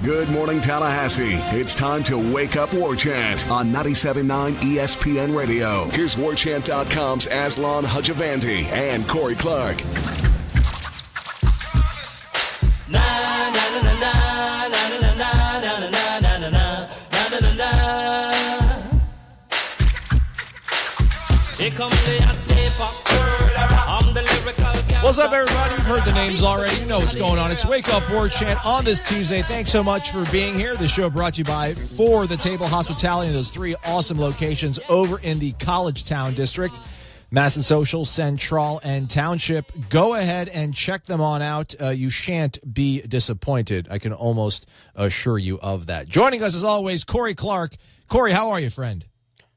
Good morning, Tallahassee. It's time to wake up War Chant on 97.9 ESPN Radio. Here's WarChant.com's Aslan Hajavandi and Corey Clark. What's up, everybody? You've heard the names already. You know what's going on. It's Wake Up War Chant on this Tuesday. Thanks so much for being here. The show brought to you by For the Table Hospitality in those three awesome locations over in the College Town District, Madison Social, Central, and Township. Go ahead and check them on out. You shan't be disappointed. I can almost assure you of that. Joining us, as always, Corey Clark. Corey, how are you, friend?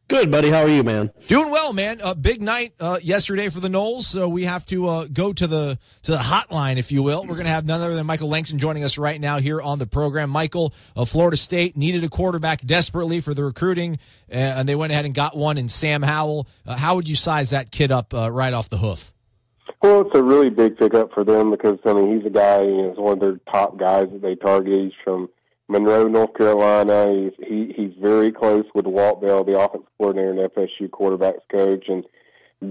Good, buddy. How are you, man? Doing well, man. Big night yesterday for the Noles, so we have to go to the hotline, if you will. We're going to have none other than Michael Langston joining us right now here on the program. Michael, Florida State needed a quarterback desperately for the recruiting, and they went ahead and got one in Sam Howell. How would you size that kid up right off the hoof? Well, it's a really big pickup for them because, I mean, he's a guy, he's one of their top guys that they target. He's from Monroe, North Carolina. He's very close with Walt Bell, the offensive coordinator and FSU quarterbacks coach, and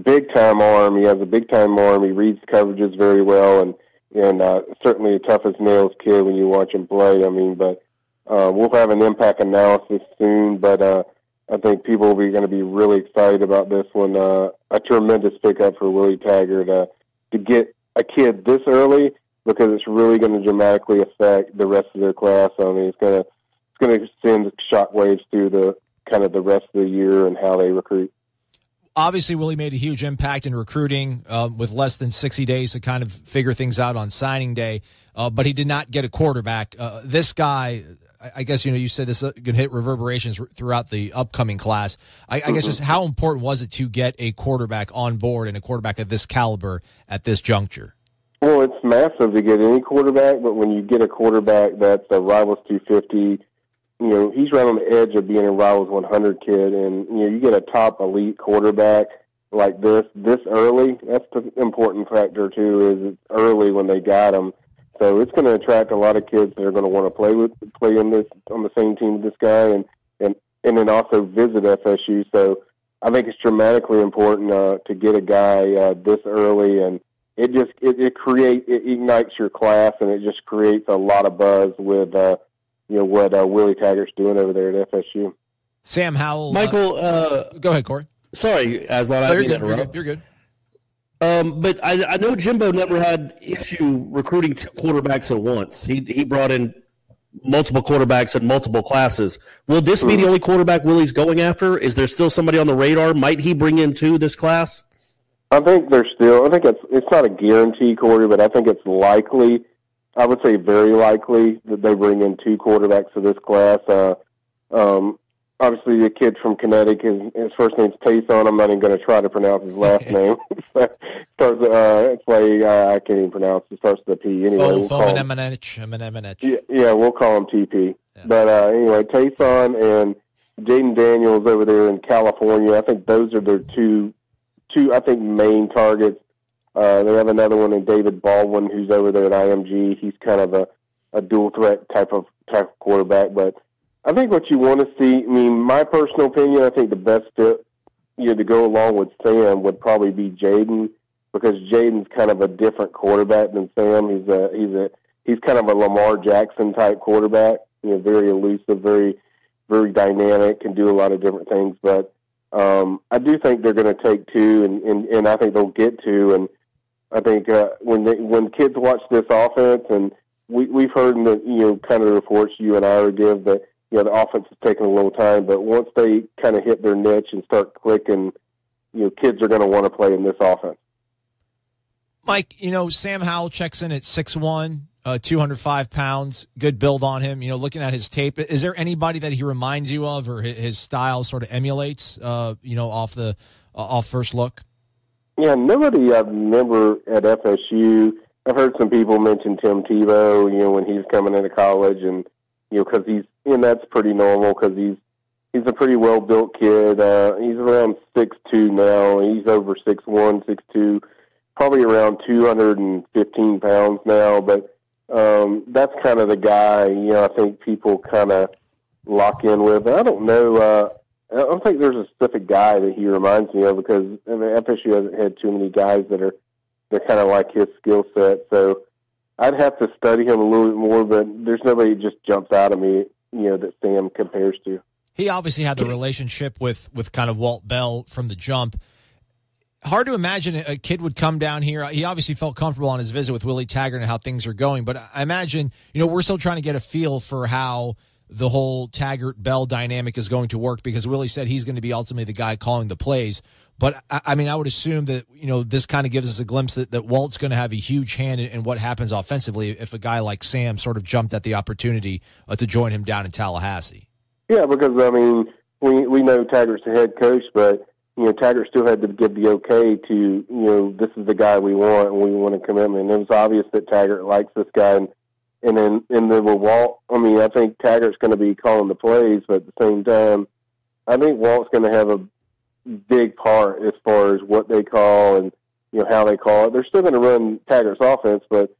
big-time arm. He has a big-time arm. He reads coverages very well, and certainly a tough-as-nails kid when you watch him play. I mean, but we'll have an impact analysis soon, but I think people are going to be really excited about this one. A tremendous pickup for Willie Taggart to get a kid this early, because it's really going to dramatically affect the rest of their class. I mean, it's going to send shockwaves through the rest of the year and how they recruit. Obviously, Willie made a huge impact in recruiting with less than 60 days to kind of figure things out on signing day, but he did not get a quarterback. This guy, I guess, you said this can hit reverberations throughout the upcoming class. I guess just how important was it to get a quarterback on board and a quarterback of this caliber at this juncture? Well, it's massive to get any quarterback, but when you get a quarterback that's a Rivals 250, he's right on the edge of being a Rivals 100 kid, and you get a top elite quarterback like this early. That's the important factor too. Is it's early when they got him, so it's going to attract a lot of kids that are going to want to play in this on the same team with this guy, and then also visit FSU. So I think it's dramatically important to get a guy this early, and it ignites your class, and it just creates a lot of buzz with what Willie Taggart's doing over there at FSU. Sam Howell, Michael. Go ahead, Corey. Sorry, Aslan. I didn't interrupt. You're good. But I know Jimbo never had issue recruiting quarterbacks at once. He brought in multiple quarterbacks in multiple classes. Will this be the only quarterback Willie's going after? Is there still somebody on the radar? Might he bring in two this class? I think it's not a guarantee, Corey, but I think it's likely. I would say very likely that they bring in two quarterbacks for this class. Obviously, the kid from Connecticut, his first name's Tayson. I'm not even going to try to pronounce his last name. I can't even pronounce it. It starts with a P. Anyway, we'll call him TP. Yeah. But anyway, Tayson and Jaden Daniels over there in California, I think those are their two main targets. They have another one in David Baldwin, who's over there at IMG. He's kind of a dual threat type of quarterback. But I think what you want to see, I mean, my personal opinion, I think the best fit, to go along with Sam would probably be Jaden, because Jaden's kind of a different quarterback than Sam. He's kind of a Lamar Jackson type quarterback. Very elusive, very very dynamic, can do a lot of different things. But I do think they're going to take two, and I think they'll get two. And I think when kids watch this offense, and we've heard in the kind of reports you and I would give that the offense is taking a little time, but once they kind of hit their niche and start clicking, kids are going to want to play in this offense. Mike, Sam Howell checks in at 6'1", 205 pounds, good build on him. Looking at his tape, is there anybody that he reminds you of, or his style sort of emulates, off first look? Yeah, nobody I remember at FSU. I've heard some people mention Tim Tebow, when he's coming into college, and because that's pretty normal because he's a pretty well built kid. He's around 6'2" now. He's over 6'1", 6'2", probably around 215 pounds now. But that's kind of the guy, I think people kind of lock in with. I don't know. I don't think there's a specific guy that he reminds me of because FSU hasn't had too many guys they're kind of like his skill set. So I'd have to study him a little bit more, but there's nobody that just jumps out at me, that Sam compares to. He obviously had the relationship with kind of Walt Bell from the jump. Hard to imagine a kid would come down here. He obviously felt comfortable on his visit with Willie Taggart and how things are going, but I imagine, we're still trying to get a feel for how the whole Taggart-Bell dynamic is going to work because Willie said he's going to be ultimately the guy calling the plays. But, I would assume that, this kind of gives us a glimpse that Walt's going to have a huge hand in what happens offensively if a guy like Sam sort of jumped at the opportunity to join him down in Tallahassee. Yeah, because, we know Taggart's the head coach, but, Taggart still had to give the okay to, this is the guy we want and we want a commitment. And it was obvious that Taggart likes this guy. And then with Walt, I think Taggart's going to be calling the plays, but at the same time, I think Walt's going to have a big part as far as what they call and, how they call it. They're still going to run Taggart's offense, but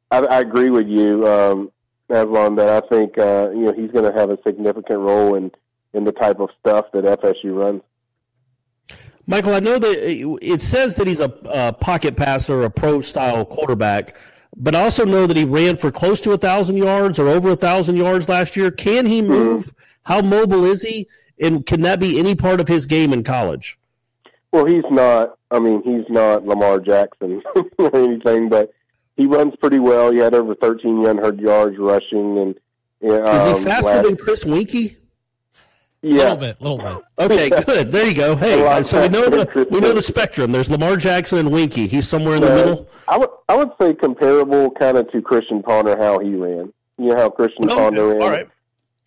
I agree with you, Aslan, that I think, he's going to have a significant role in the type of stuff that FSU runs. Michael, I know that it says that he's a pocket passer, a pro-style quarterback, but I also know that he ran for close to 1,000 yards or over 1,000 yards last year. Can he move? Mm-hmm. How mobile is he? And can that be any part of his game in college? Well, he's not Lamar Jackson or anything, but he runs pretty well. He had over 1,300 yards rushing. And is he faster than Chris Winkie? Yeah, a little bit. Okay, good. There you go. Hey, so we know the spectrum. There's Lamar Jackson and Winkie. He's somewhere in the middle. I would say comparable kind of to Christian Ponder, how he ran. How Christian Ponder ran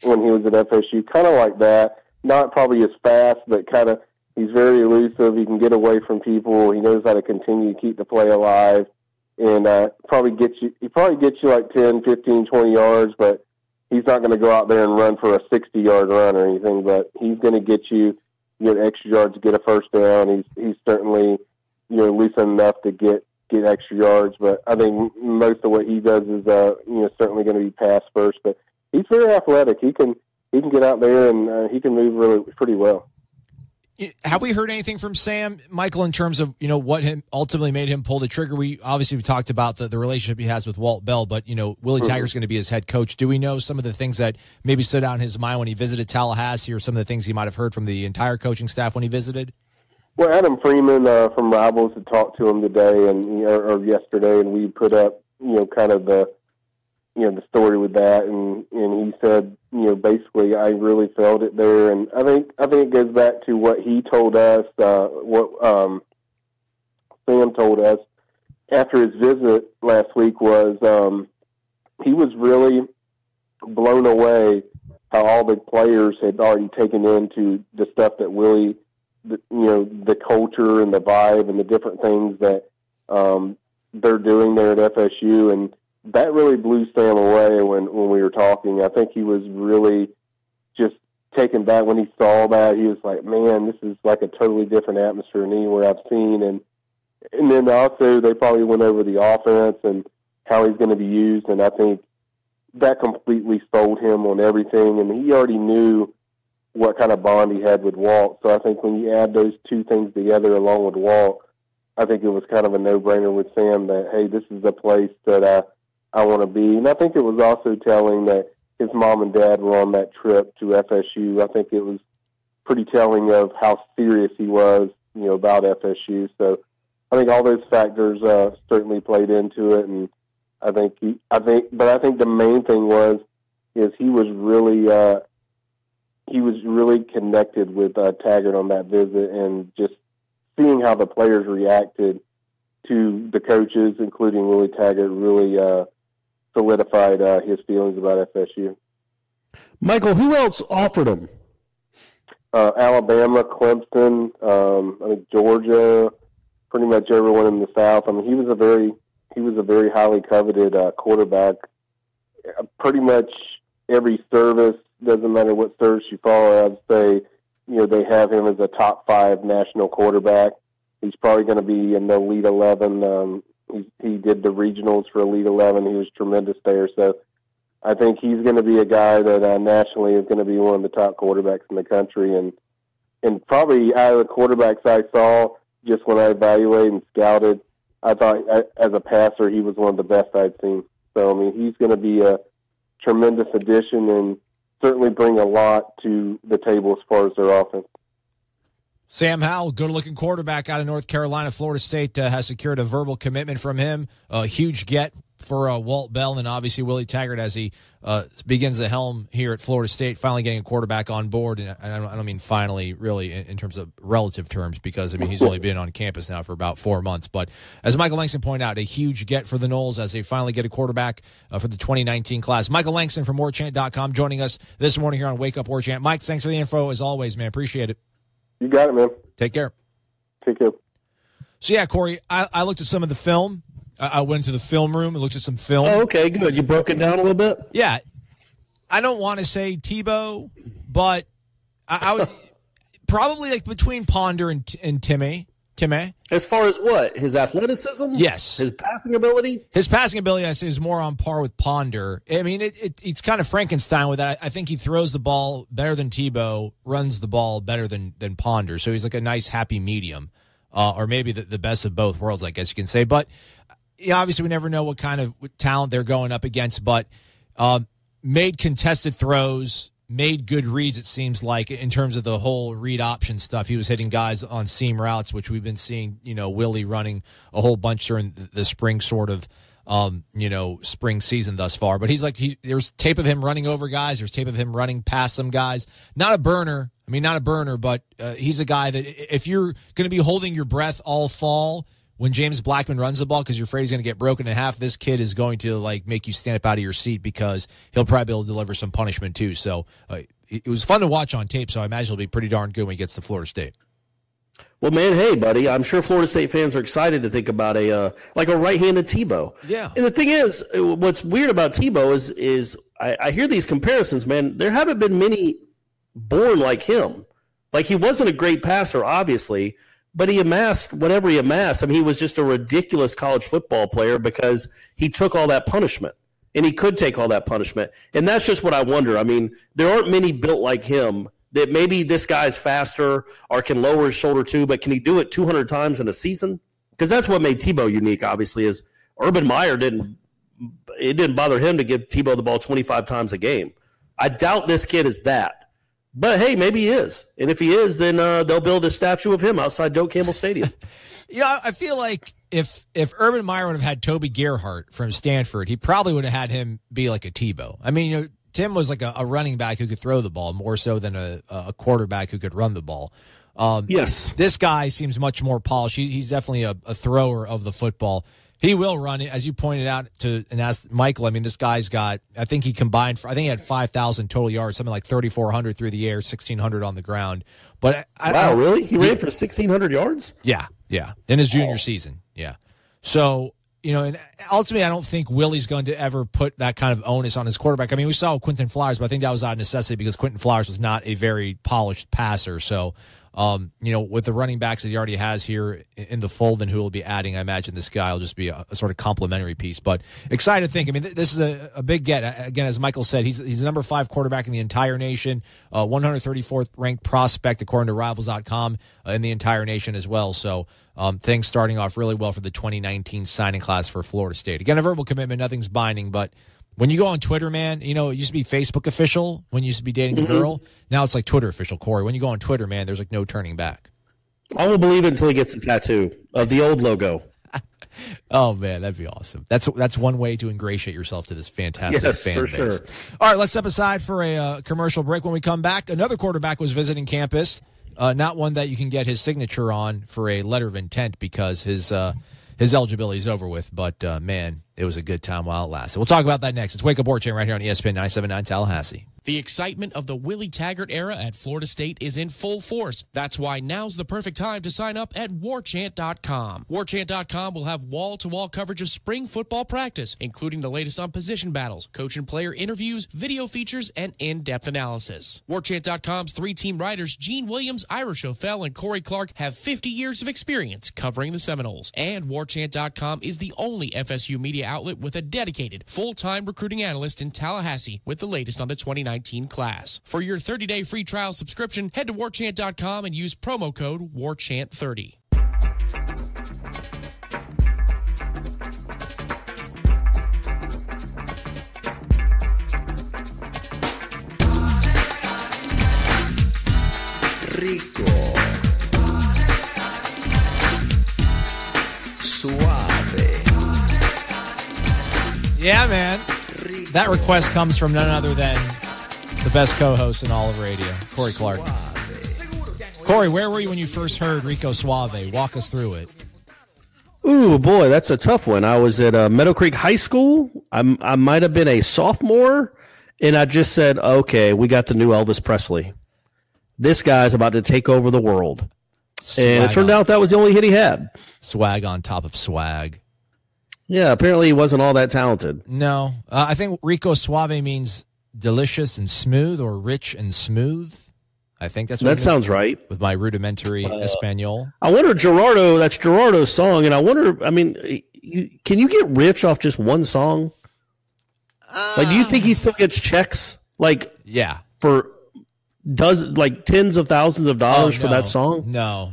when he was at FSU, kind of like that. Not probably as fast, but kind of he's very elusive. He can get away from people. He knows how to continue to keep the play alive, and probably gets you like 10, 15, 20 yards, but he's not going to go out there and run for a 60-yard run or anything, but he's going to get you extra yards to get a first down. He's certainly, elusive enough to get extra yards, but I think most of what he does is, certainly going to be pass first, but he's very athletic. He can get out there and he can move really pretty well. Have we heard anything from Sam, Michael, in terms of, what ultimately made him pull the trigger? We talked about the relationship he has with Walt Bell, but, Willie Taggart's going to be his head coach. Do we know some of the things that maybe stood out in his mind when he visited Tallahassee or some of the things he might have heard from the entire coaching staff when he visited? Well, Adam Freeman from Rivals had talked to him today or yesterday, and we put up, kind of the story with that, and he said, basically, I really felt it there, and I think it goes back to what he told us, what Sam told us after his visit last week was he was really blown away how all the players had already taken into the stuff that Willie, the culture and the vibe and the different things that they're doing there at FSU, and that really blew Sam away when we were talking. I think he was really just taken back when he saw that. He was like, man, this is like a totally different atmosphere than anywhere I've seen. And then also they probably went over the offense and how he's going to be used. And I think that completely sold him on everything. And he already knew what kind of bond he had with Walt. So I think when you add those two things together along with Walt, I think it was kind of a no-brainer with Sam that, hey, this is a place that I want to be. And I think it was also telling that his mom and dad were on that trip to FSU. I think it was pretty telling of how serious he was, about FSU. So I think all those factors certainly played into it. And I think the main thing is he was really connected with Taggart on that visit, and just seeing how the players reacted to the coaches, including Willie Taggart, really solidified his feelings about FSU. Michael, who else offered him? Alabama, Clemson, I think Georgia, pretty much everyone in the South. I mean, he was a very highly coveted quarterback. Pretty much every service, doesn't matter what service you follow, I'd say, they have him as a top 5 national quarterback. He's probably going to be in the Elite 11 He did the regionals for Elite 11. He was tremendous there. So I think he's going to be a guy that nationally is going to be one of the top quarterbacks in the country. And probably out of the quarterbacks I saw, just when I evaluated and scouted, I thought as a passer he was one of the best I'd seen. So, I mean, he's going to be a tremendous addition and certainly bring a lot to the table as far as their offense. Sam Howell, good-looking quarterback out of North Carolina. Florida State has secured a verbal commitment from him. A huge get for Walt Bell and obviously Willie Taggart as he begins the helm here at Florida State, finally getting a quarterback on board. And I don't mean finally, really, in terms of relative terms, because, I mean, he's only been on campus now for about 4 months. But as Michael Langston pointed out, a huge get for the Noles as they finally get a quarterback for the 2019 class. Michael Langston from WarChant.com joining us this morning here on Wake Up WarChant. Mike, thanks for the info as always, man. Appreciate it. You got it, man. Take care. Take care. So, yeah, Corey, I looked at some of the film. I went to the film room and looked at some film. Oh, okay, good. You broke it down a little bit? Yeah. I don't want to say Tebow, but I would probably like between Ponder and Timmy. As far as what? His athleticism? Yes. His passing ability? His passing ability, I say, is more on par with Ponder. I mean, it's kind of Frankenstein with that. I think he throws the ball better than Tebow, runs the ball better than Ponder. So he's like a nice, happy medium, or maybe the best of both worlds, I guess you can say. But obviously, we never know what kind of talent they're going up against. But made contested throws, made good reads, it seems like, in terms of the whole read option stuff. He was hitting guys on seam routes, which we've been seeing, Willie running a whole bunch during the spring sort of, spring season thus far. But he's like, there's tape of him running over guys. There's tape of him running past some guys. Not a burner, but he's a guy that if you're going to be holding your breath all fall when James Blackman runs the ball because you're afraid he's going to get broken in half, this kid is going to make you stand up out of your seat because he'll probably be able to deliver some punishment too. So it was fun to watch on tape, so I imagine it'll be pretty darn good when he gets to Florida State. Well, man, hey, buddy, I'm sure Florida State fans are excited to think about a right-handed Tebow. Yeah. And the thing is, what's weird about Tebow is I hear these comparisons, man. There haven't been many born like him. Like, he wasn't a great passer, obviously, but he amassed whatever he amassed. I mean, he was just a ridiculous college football player because he took all that punishment, and he could take all that punishment. And that's just what I wonder. I mean, there aren't many built like him that maybe this guy's faster or can lower his shoulder too, but can he do it 200 times in a season? Because that's what made Tebow unique, obviously, is Urban Meyer didn't bother him to give Tebow the ball 25 times a game. I doubt this kid is that. But, hey, maybe he is. And if he is, then they'll build a statue of him outside Doak Campbell Stadium. I feel like if Urban Meyer would have had Toby Gerhart from Stanford, he probably would have had him be like a Tebow. I mean, Tim was like a running back who could throw the ball more so than a quarterback who could run the ball. Yes. This guy seems much more polished. He's definitely a thrower of the football. He will run it, as you pointed out and asked Michael. I mean, this guy's got, I think he had 5,000 total yards, something like 3,400 through the air, 1,600 on the ground. But wow, really? He ran for 1,600 yards? Yeah. In his junior season. Yeah. So, and ultimately, I don't think Willie's going to ever put that kind of onus on his quarterback. I mean, we saw Quentin Flowers, but I think that was out of necessity because Quentin Flowers was not a very polished passer. So, with the running backs that he already has here in the fold and who will be adding, I imagine this guy will just be a sort of complementary piece. But excited to think. I mean, this is a big get. Again, as Michael said, he's the number 5 quarterback in the entire nation, 134th ranked prospect according to Rivals.com in the entire nation as well. So things starting off really well for the 2019 signing class for Florida State. Again, a verbal commitment, nothing's binding, but when you go on Twitter, man, it used to be Facebook official when you used to be dating a girl. Now it's like Twitter official, Corey. When you go on Twitter, man, there's like no turning back. I will believe it until he gets a tattoo of the old logo. Oh, man, that'd be awesome. That's one way to ingratiate yourself to this fantastic fan base. Sure. All right, let's step aside for a commercial break. When we come back, another quarterback was visiting campus, not one that you can get his signature on for a letter of intent because his eligibility is over with, but, man, it was a good time while it lasted. We'll talk about that next. It's Wake Up WarChant right here on ESPN 97.9 Tallahassee. The excitement of the Willie Taggart era at Florida State is in full force. That's why now's the perfect time to sign up at warchant.com. Warchant.com will have wall-to-wall coverage of spring football practice, including the latest on position battles, coach and player interviews, video features, and in-depth analysis. Warchant.com's three-team writers Gene Williams, Ira Schofel, and Corey Clark have 50 years of experience covering the Seminoles. And Warchant.com is the only FSU media outlet with a dedicated, full-time recruiting analyst in Tallahassee with the latest on the 2019 class. For your 30-day free trial subscription, head to warchant.com and use promo code WARCHANT30. Rico. Suave. Yeah, man. That request comes from none other than the best co-host in all of radio, Corey Clark. Corey, where were you when you first heard Rico Suave? Walk us through it. Ooh, boy, that's a tough one. I was at Meadow Creek High School. I might have been a sophomore, and I just said, okay, we got the new Elvis Presley. This guy's about to take over the world. And it turned out that was the only hit he had. Swag on top of swag. Yeah, apparently he wasn't all that talented. No. I think Rico Suave means delicious and smooth or rich and smooth. I think that's what that sounds right. With my rudimentary Espanol. I wonder, Gerardo, that's Gerardo's song, and I wonder, I mean, can you get rich off just one song? Like, do you think he still gets checks? Like, yeah. For like tens of thousands of dollars for that song? No,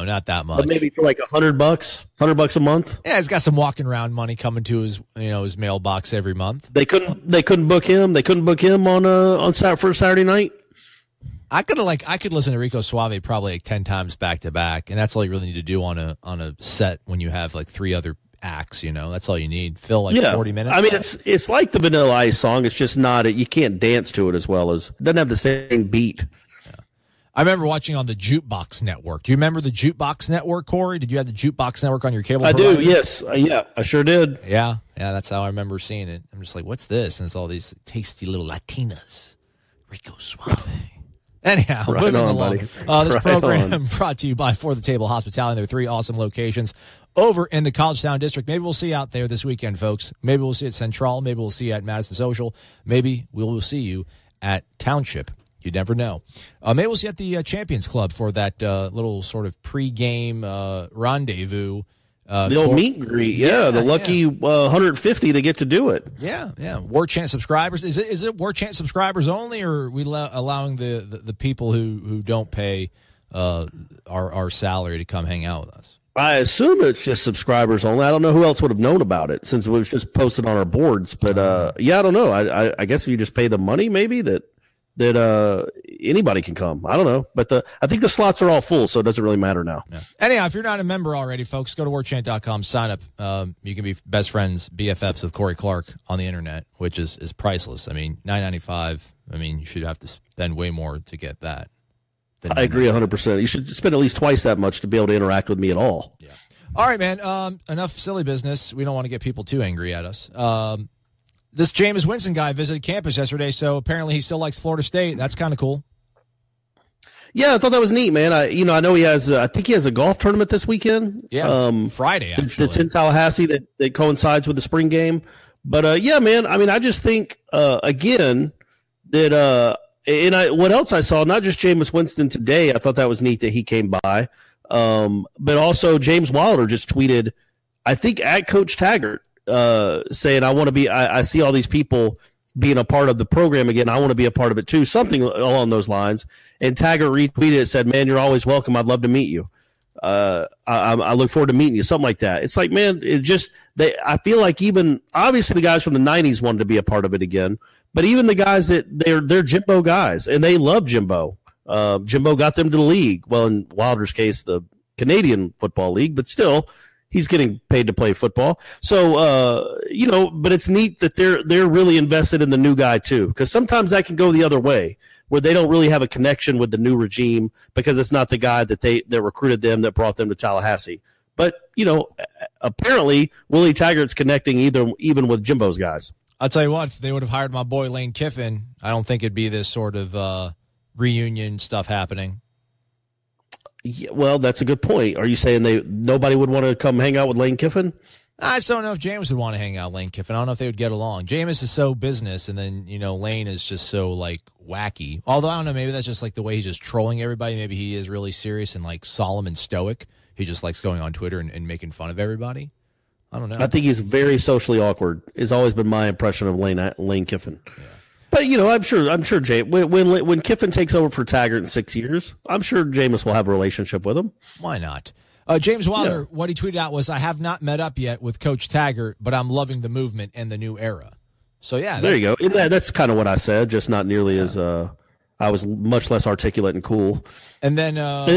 not that much. But maybe for like $100 a month. Yeah, he's got some walking around money coming to his mailbox every month. They couldn't book him. They couldn't book him on for Saturday night. I could listen to Rico Suave probably like 10 times back to back, and that's all you really need to do on a set when you have like three other acts. That's all you need. Fill 40 minutes. I mean, it's like the Vanilla Ice song. It's just not you can't dance to it as well as it doesn't have the same beat. Yeah. I remember watching on the Jukebox Network. Do you remember the Jukebox Network, Corey? Did you have the Jukebox Network on your cable? I do. Yes. Yeah, I sure did. Yeah. That's how I remember seeing it. I'm just like, what's this? And it's all these tasty little Latinas. Rico Suave. Anyhow, moving along. This program brought to you by For the Table Hospitality. There are three awesome locations over in the Collegetown District. Maybe we'll see you out there this weekend, folks. Maybe we'll see you at Central. Maybe we'll see you at Madison Social. Maybe we will see you at Township. You never know. Maybe we'll see you at the Champions Club for that little sort of pregame rendezvous. The old meet and greet, the lucky 150 to get to do it. Yeah. War Chant subscribers. Is it War Chant subscribers only, or are we allowing the people who don't pay our salary to come hang out with us? I assume it's just subscribers only. I don't know who else would have known about it since it was just posted on our boards. But I don't know. I guess if you just pay the money, maybe that anybody can come. I don't know, but I think the slots are all full, so it doesn't really matter now. Yeah. Anyhow, if you're not a member already, folks, go to warchant.com, sign up. You can be best friends, BFFs with Corey Clark on the internet, which is priceless. I mean, $9.95. I mean, you should have to spend way more to get that. I agree 100%. You should spend at least twice that much to be able to interact with me at all. Yeah. All right, man. Enough silly business. We don't want to get people too angry at us. This Jameis Winston guy visited campus yesterday, so apparently he still likes Florida State. That's kind of cool. Yeah, I thought that was neat, man. I know he has. I think he has a golf tournament this weekend. Yeah, Friday actually. It's in Tallahassee that coincides with the spring game. But yeah, man. I mean, I just think again that what else I saw, not just Jameis Winston today. I thought that was neat that he came by. But also James Wilder just tweeted, I think at Coach Taggart. Saying I want to be. I see all these people being a part of the program again. I want to be a part of it too. Something along those lines. And Taggart retweeted it, said, "Man, you're always welcome. I'd love to meet you. I look forward to meeting you." Something like that. It's like, man, I feel like even obviously the guys from the '90s wanted to be a part of it again, but even the guys that they're Jimbo guys and they love Jimbo. Jimbo got them to the league. Well, in Wilder's case, the Canadian Football League, but still. He's getting paid to play football. So, but it's neat that they're really invested in the new guy too, because sometimes that can go the other way where they don't really have a connection with the new regime because it's not the guy that recruited them that brought them to Tallahassee. But, apparently Willie Taggart's connecting even with Jimbo's guys. I'll tell you what, if they would have hired my boy Lane Kiffin, I don't think it'd be this sort of reunion stuff happening. Yeah, well, that's a good point. Are you saying nobody would want to come hang out with Lane Kiffin? I just don't know if Jameis would want to hang out with Lane Kiffin. I don't know if they would get along. Jameis is so business, and then, Lane is just so, wacky. Although, I don't know, maybe that's just, the way he's just trolling everybody. Maybe he is really serious and, solemn and stoic. He just likes going on Twitter and making fun of everybody. I don't know. I think he's very socially awkward. Has always been my impression of Lane Kiffin. Yeah. But I'm sure when Kiffin takes over for Taggart in 6 years, I'm sure Jameis will have a relationship with him. Why not? James Wilder, what he tweeted out was, "I have not met up yet with Coach Taggart, but I'm loving the movement and the new era." So yeah, there you go. And that's kind of what I said, just not nearly as I was much less articulate and cool. And then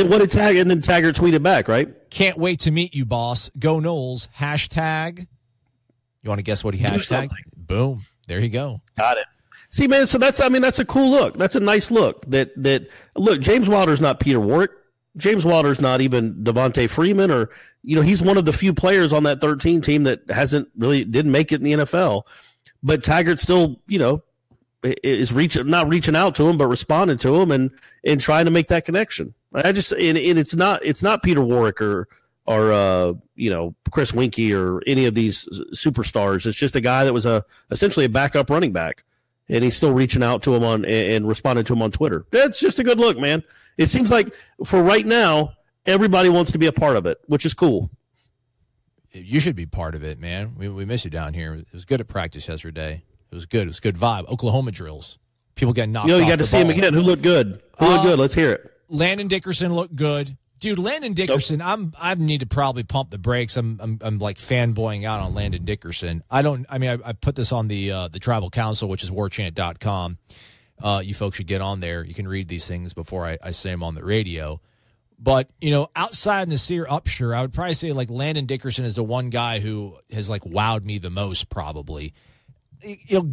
what did Taggart? And then Taggart tweeted back, right? "Can't wait to meet you, boss. Go Noles. Hashtag." You want to guess what he hashtagged? Boom. There you go. Got it. See, man, so that's a cool look. That's a nice look. Look, James Wilder's not Peter Warrick. James Wilder's not even Devontae Freeman, or he's one of the few players on that 13 team that didn't make it in the NFL. But Taggart still, is not reaching out to him, but responding to him and trying to make that connection. It's not Peter Warrick or Chris Winkie or any of these superstars. It's just a guy that was essentially a backup running back. And he's still reaching out to him and responding to him on Twitter. That's just a good look, man. It seems like for right now, everybody wants to be a part of it, which is cool. You should be part of it, man. We miss you down here. It was good at practice yesterday. It was good. It was good vibe. Oklahoma drills. People getting knocked off you got to see him again. Who looked good? Let's hear it. Landon Dickerson looked good. Dude, Landon Dickerson, I need to probably pump the brakes. I'm fanboying out on Landon Dickerson. I put this on the Tribal Council, which is warchant.com. You folks should get on there. You can read these things before I say them on the radio. But, outside Nasir Upshur, I would probably say Landon Dickerson is the one guy who has wowed me the most probably.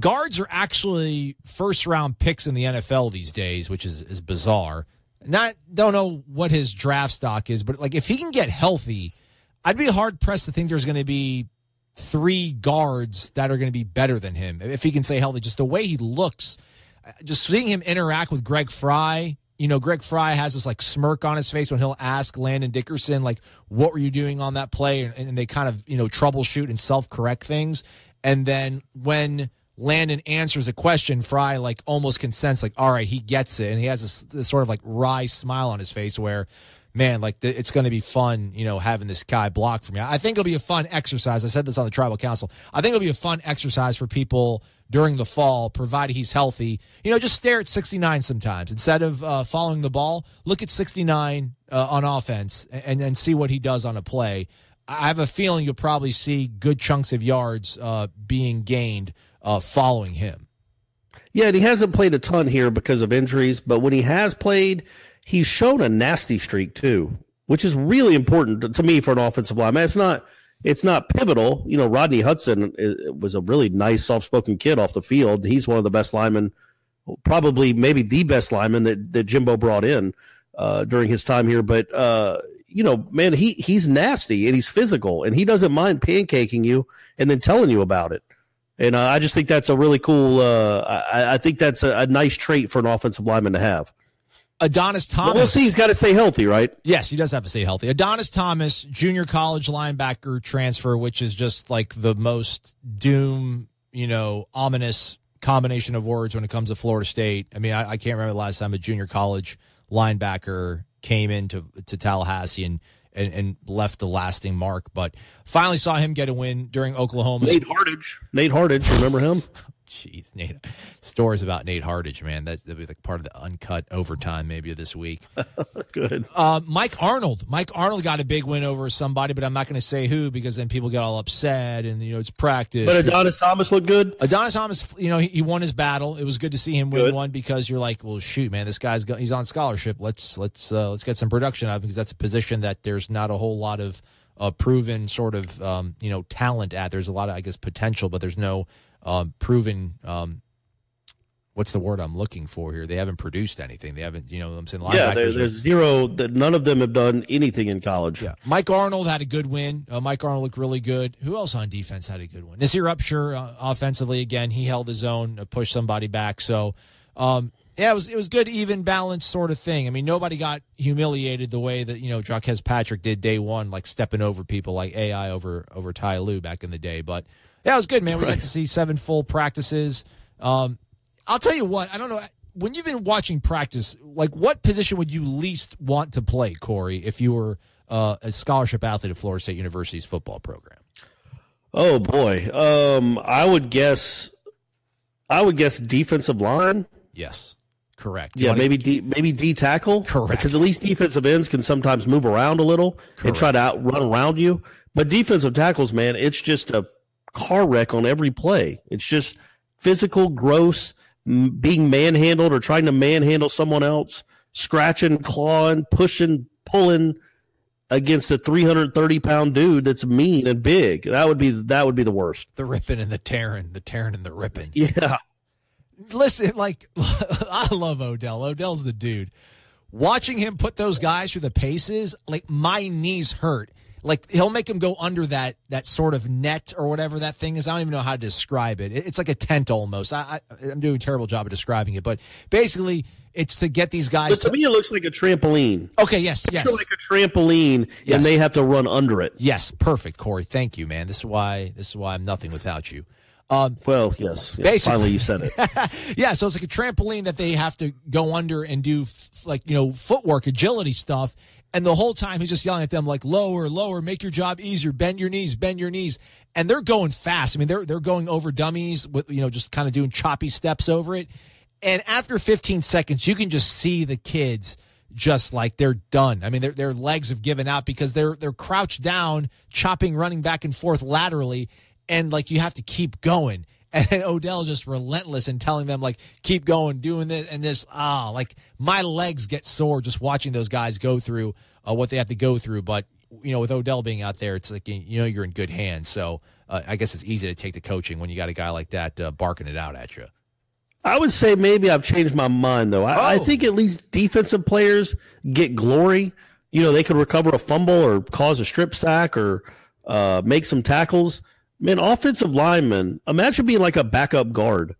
Guards are actually first-round picks in the NFL these days, which is bizarre. Don't know what his draft stock is, but if he can get healthy, I'd be hard pressed to think there's going to be 3 guards that are going to be better than him. If he can stay healthy, just the way he looks, just seeing him interact with Greg Fry. Greg Fry has this smirk on his face when he'll ask Landon Dickerson, what were you doing on that play? And they kind of, troubleshoot and self-correct things. And then when Landon answers a question, Fry almost consents, all right, he gets it, and he has this sort of wry smile on his face where, man, it's going to be fun, having this guy block for me. I think it'll be a fun exercise. I said this on the Tribal Council. I think it'll be a fun exercise for people during the fall, provided he's healthy. Just stare at 69 sometimes instead of following the ball. Look at 69 on offense and see what he does on a play. I have a feeling you'll probably see good chunks of yards being gained following him. Yeah, and he hasn't played a ton here because of injuries, but when he has played, he's shown a nasty streak too, which is really important to me for an offensive lineman. It's not pivotal. Rodney Hudson was a really nice, soft-spoken kid off the field. He's one of the best linemen, probably maybe the best lineman that Jimbo brought in during his time here. But, man, he's nasty and he's physical, and he doesn't mind pancaking you and then telling you about it. And I just think that's a really cool I think that's a nice trait for an offensive lineman to have. Adonis Thomas. But we'll see. He's got to stay healthy, right? Yes, he does have to stay healthy. Adonis Thomas, junior college linebacker transfer, which is just the most ominous combination of words when it comes to Florida State. I mean, I can't remember the last time a junior college linebacker came into Tallahassee and left the lasting mark, but finally saw him get a win during Oklahoma's. Nate Hardage, remember him? Jeez, Nate. Stories about Nate Hardage, man. That'd be part of the uncut overtime maybe of this week. Good. Mike Arnold. Mike Arnold got a big win over somebody, but I'm not going to say who because then people get all upset and, it's practice. But Adonis Thomas looked good? Adonis Thomas, he won his battle. It was good to see him win one because you're well, shoot, man, this guy's he's on scholarship. Let's get some production out of him because that's a position that there's not a whole lot of proven sort of, talent at. There's a lot of, I guess, potential, but there's no proven what's the word I'm looking for here? They haven't produced anything. They haven't, I'm saying linebackers. Yeah, there's zero. None of them have done anything in college. Yeah, Mike Arnold had a good win. Mike Arnold looked really good. Who else on defense had a good one? Nasir Upshur offensively again. He held his own, pushed somebody back. So, it was good, even balanced sort of thing. I mean, nobody got humiliated the way that Jarquez Patrick did day one, like stepping over people like AI over Ty Lue back in the day. But yeah, it was good, man. We got to see 7 full practices. I'll tell you what, I don't know. When you've been watching practice, like what position would you least want to play, Corey, if you were a scholarship athlete at Florida State University's football program? Oh boy, I would guess defensive line. Yes, correct. Yeah, maybe D tackle. Correct. Because at least defensive ends can sometimes move around a little and try to run around you. But defensive tackles, man, it's just a car wreck on every play. It's just physical, gross, being manhandled or trying to manhandle someone else, scratching, clawing, pushing, pulling against a 330-pound dude that's mean and big. That would be the worst. The ripping and the tearing and the ripping. Yeah. Listen, I love Odell. Odell's the dude. Watching him put those guys through the paces, my knees hurt. He'll make him go under that sort of net or whatever that thing is. I don't even know how to describe it. It's like a tent almost. I'm doing a terrible job of describing it, but basically it's to get these guys. But to me, it looks like a trampoline. Okay, yes. Like a trampoline, yes. And they have to run under it. Yes, perfect, Corey. Thank you, man. This is why I'm nothing without you. Well, yes. Finally, you said it. Yeah, so it's like a trampoline that they have to go under and do footwork, agility stuff. And the whole time he's just yelling at them lower, make your job easier, bend your knees. And they're going fast. I mean, they're going over dummies with, just kind of doing choppy steps over it. And after 15 seconds, you can just see the kids just they're done. I mean, their legs have given out because they're crouched down, chopping, running back and forth laterally. And you have to keep going. And Odell's just relentless in telling them, keep going, doing this and this. My legs get sore just watching those guys go through what they have to go through. But, with Odell being out there, it's you're in good hands. So I guess it's easy to take the coaching when you got a guy like that barking it out at you. I would say maybe I've changed my mind, though. I think at least defensive players get glory. They could recover a fumble or cause a strip sack or make some tackles. Man, offensive linemen, imagine being like a backup guard.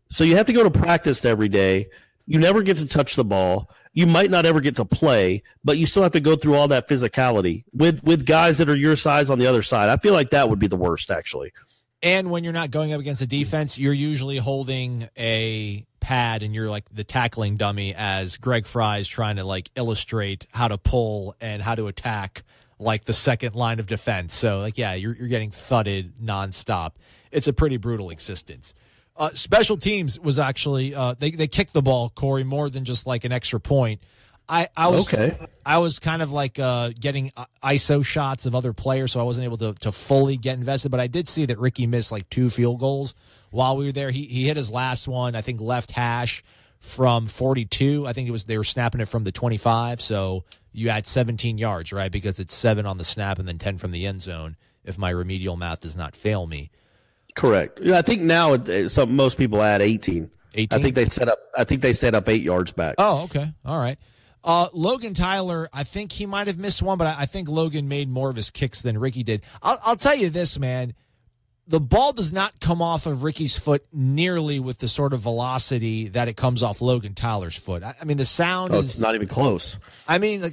So you have to go to practice every day. You never get to touch the ball. You might not ever get to play, but you still have to go through all that physicality with guys that are your size on the other side. I feel like that would be the worst, actually. And when you're not going up against a defense, you're usually holding a pad and you're the tackling dummy as Greg Fry's trying to illustrate how to pull and how to attack the second line of defense. So, you're getting thudded nonstop. It's a pretty brutal existence. Special teams was actually they kicked the ball, Corey, more than just an extra point. I was kind of getting ISO shots of other players, so I wasn't able to fully get invested. But I did see that Ricky missed 2 field goals while we were there. He hit his last one, I think, left hash from 42. I think they were snapping it from the 25. So you add 17 yards, right? Because it's 7 on the snap and then 10 from the end zone, if my remedial math does not fail me. Correct. Yeah, I think now most people add 18. 18? I think they set up 8 yards back. Oh, okay. All right. Logan Tyler, I think he might have missed one, but I think Logan made more of his kicks than Ricky did. I'll tell you this, man. The ball does not come off of Ricky's foot nearly with the sort of velocity that it comes off Logan Tyler's foot. I mean, the sound is... It's not even close. I mean,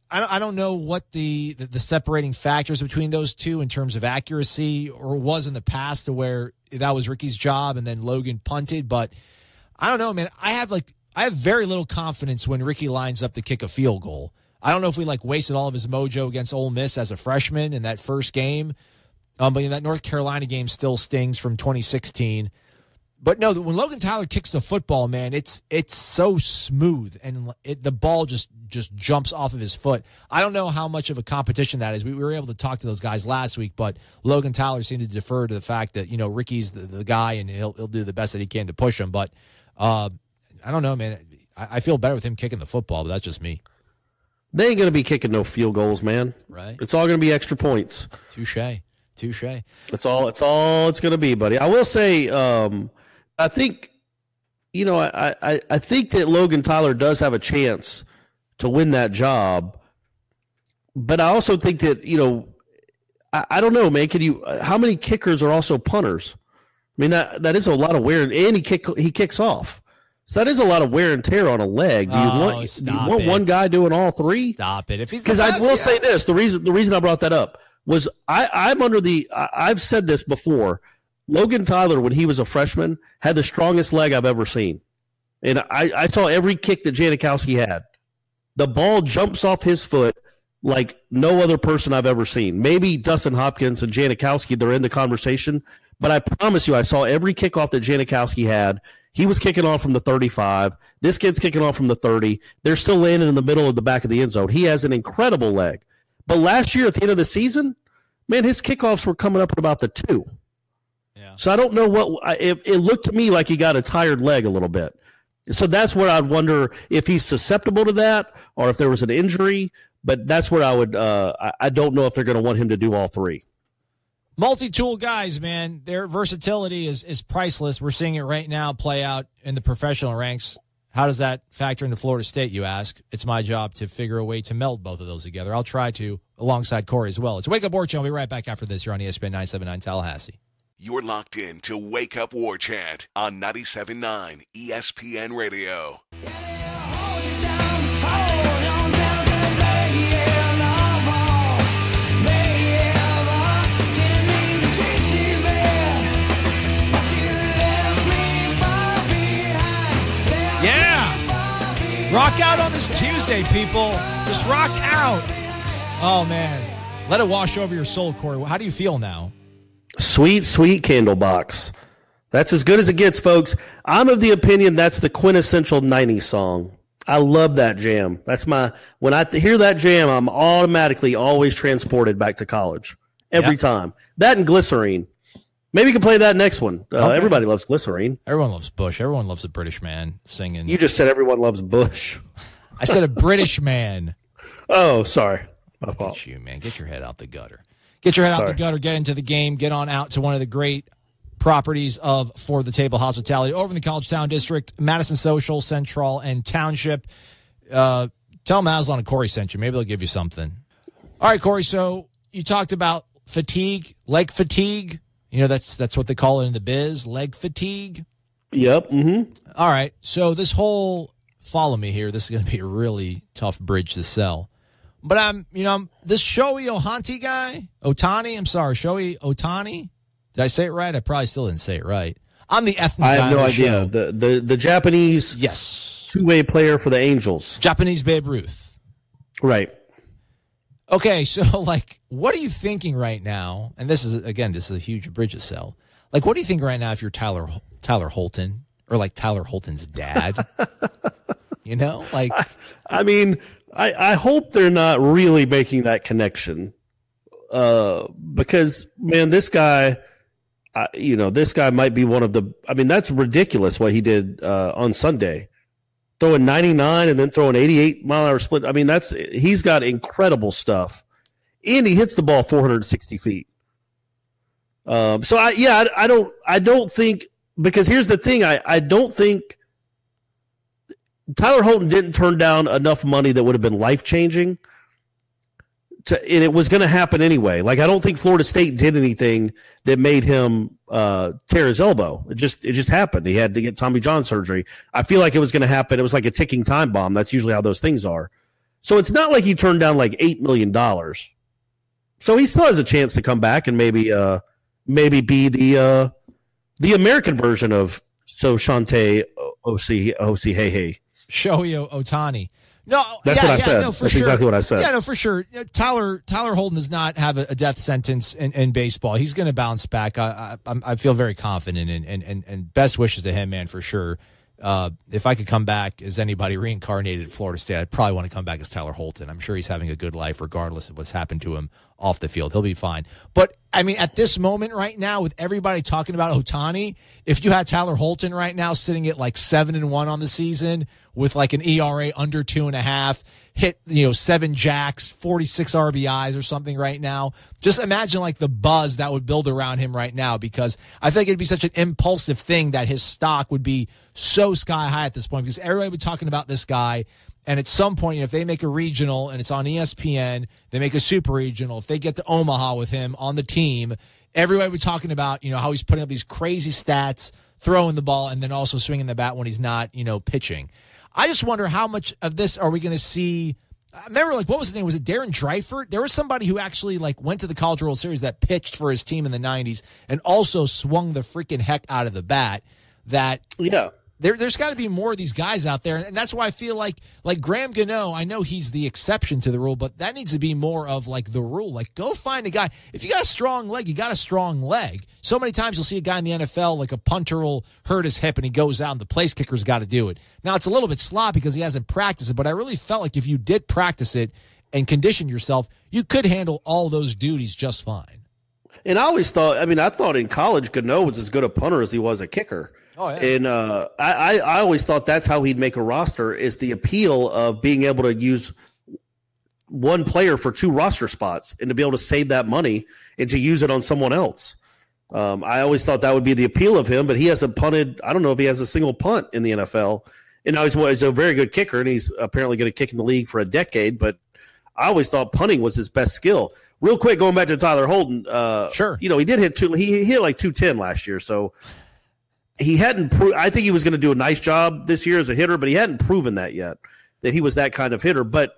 I don't know what the separating factors between those two in terms of accuracy or was in the past to where that was Ricky's job and then Logan punted, but I don't know, man. I have very little confidence when Ricky lines up to kick a field goal. I don't know if we wasted all of his mojo against Ole Miss as a freshman in that first game. But that North Carolina game still stings from 2016. But no, when Logan Tyler kicks the football, man, it's so smooth and the ball just jumps off of his foot. I don't know how much of a competition that is. We were able to talk to those guys last week, but Logan Tyler seemed to defer to the fact that Ricky's the guy and he'll do the best that he can to push him. But I don't know, man. I feel better with him kicking the football, but that's just me. They ain't gonna be kicking no field goals, man. Right? It's all gonna be extra points. Touche. That's all it's going to be, buddy. I will say, I think I think that Logan Tyler does have a chance to win that job, but I also think that, I don't know, man. How many kickers are also punters? I mean, that is a lot of wear, and he kicks off. So that is a lot of wear and tear on a leg. Do you want one guy doing all three? Stop it. Because I will say this, the reason I brought that up was I've said this before. Logan Tyler, when he was a freshman, had the strongest leg I've ever seen. And I saw every kick that Janikowski had. The ball jumps off his foot like no other person I've ever seen. Maybe Dustin Hopkins and Janikowski, they're in the conversation. But I promise you, I saw every kickoff that Janikowski had. He was kicking off from the 35. This kid's kicking off from the 30. They're still landing in the middle of the back of the end zone. He has an incredible leg. But last year at the end of the season, man, his kickoffs were coming up at about the 2. Yeah. So I don't know it looked to me like he got a tired leg a little bit. So that's where I'd wonder if he's susceptible to that or if there was an injury. But that's where I would I don't know if they're going to want him to do all three. Multi-tool guys, man, their versatility is priceless. We're seeing it right now play out in the professional ranks. How does that factor into Florida State, you ask? It's my job to figure a way to meld both of those together. I'll try to, alongside Corey as well. It's Wake Up War Chant. I'll be right back after this here on ESPN 979 Tallahassee. You're locked in to Wake Up War Chant on 97.9 ESPN Radio. Rock out on this Tuesday, people. Just rock out. Oh, man. Let it wash over your soul, Corey. How do you feel now? Sweet, sweet Candlebox. That's as good as it gets, folks. I'm of the opinion that's the quintessential 90s song. I love that jam. When I hear that jam, I'm automatically always transported back to college. Every time. That and Glycerine. Maybe you can play that next one. Okay. Everybody loves Glycerine. Everyone loves Bush. Everyone loves a British man singing. You just said everyone loves Bush. I said a British man. Oh, sorry. My fault. Look at you, man. Get your head out the gutter. Get your head out the gutter. Get into the game. Get on out to one of the great properties of For the Table Hospitality over in the College Town District, Madison Social, Central, and Township. Tell them Aslan and Corey sent you. Maybe they'll give you something. All right, Corey. So you talked about fatigue, leg fatigue. That's what they call it in the biz, leg fatigue. Yep. Mm-hmm. All right. So this whole, follow me here. This is going to be a really tough bridge to sell. But I'm this Shohei Ohtani. I'm sorry, Shohei Ohtani. Did I say it right? I probably still didn't say it right. I'm the ethnic guy. I have no idea. The Japanese two-way player for the Angels. Japanese Babe Ruth. Right. Okay, so, what are you thinking right now? And this is a huge bridge to sell. What do you think right now if you're Tyler Holton or, Tyler Holton's dad? I hope they're not really making that connection because, man, this guy might be one of the – that's ridiculous what he did on Sunday. Throwing 99 and then throwing 88-mile-an-hour split. He's got incredible stuff. And he hits the ball 460 feet. I don't think – because here's the thing. I don't think Tyler Holton didn't turn down enough money that would have been life-changing. And it was going to happen anyway. I don't think Florida State did anything that made him tear his elbow. It just happened. He had to get Tommy John surgery. I feel like it was going to happen. It was like a ticking time bomb. That's usually how those things are. So it's not like he turned down $8 million. So he still has a chance to come back and maybe be the American version of Shohei Ohtani. No, that's what I said. No, for that's sure. Exactly what I said. Yeah, no, for sure. Tyler Holton does not have a death sentence in baseball. He's going to bounce back. I feel very confident and best wishes to him, man, for sure. If I could come back as anybody reincarnated at Florida State, I'd probably want to come back as Tyler Holton. I'm sure he's having a good life regardless of what's happened to him off the field. He'll be fine. But, I mean, at this moment right now, with everybody talking about Ohtani, if you had Tyler Holton right now sitting at like 7-1 on the season with like an ERA under 2.5, hit, 7 jacks, 46 RBIs or something right now, just imagine like the buzz that would build around him right now, because I think it'd be such an impulsive thing that his stock would be so sky high at this point, because everybody would be talking about this guy. And at some point, if they make a regional and it's on ESPN, they make a super regional, if they get to Omaha with him on the team, everybody would be talking about, how he's putting up these crazy stats, throwing the ball, and then also swinging the bat when he's not, pitching. I just wonder how much of this are we going to see. I remember, what was his name? Was it Darren Dreifert? There was somebody who actually, went to the College World Series that pitched for his team in the 90s and also swung the freaking heck out of the bat. Yeah. There's got to be more of these guys out there, and that's why I feel like Graham Gano, I know he's the exception to the rule, but that needs to be more of, the rule. Go find a guy. If you got a strong leg, you got a strong leg. So many times you'll see a guy in the NFL, a punter will hurt his hip and he goes out and the place kicker's got to do it. Now, it's a little bit sloppy because he hasn't practiced it, but I really felt like if you did practice it and condition yourself, you could handle all those duties just fine. And I always thought, I thought in college Gano was as good a punter as he was a kicker. Oh, yeah. And I always thought that's how he'd make a roster, is the appeal of being able to use one player for 2 roster spots and to be able to save that money and to use it on someone else. I always thought that would be the appeal of him, but he hasn't punted. I don't know if he has a single punt in the NFL. And now he's a very good kicker, and he's apparently going to kick in the league for a decade, but I always thought punting was his best skill. Real quick, going back to Tyler Holton. Sure. He did hit he hit 210 last year, so he hadn't I think he was going to do a nice job this year as a hitter, but he hadn't proven that yet, that he was that kind of hitter. But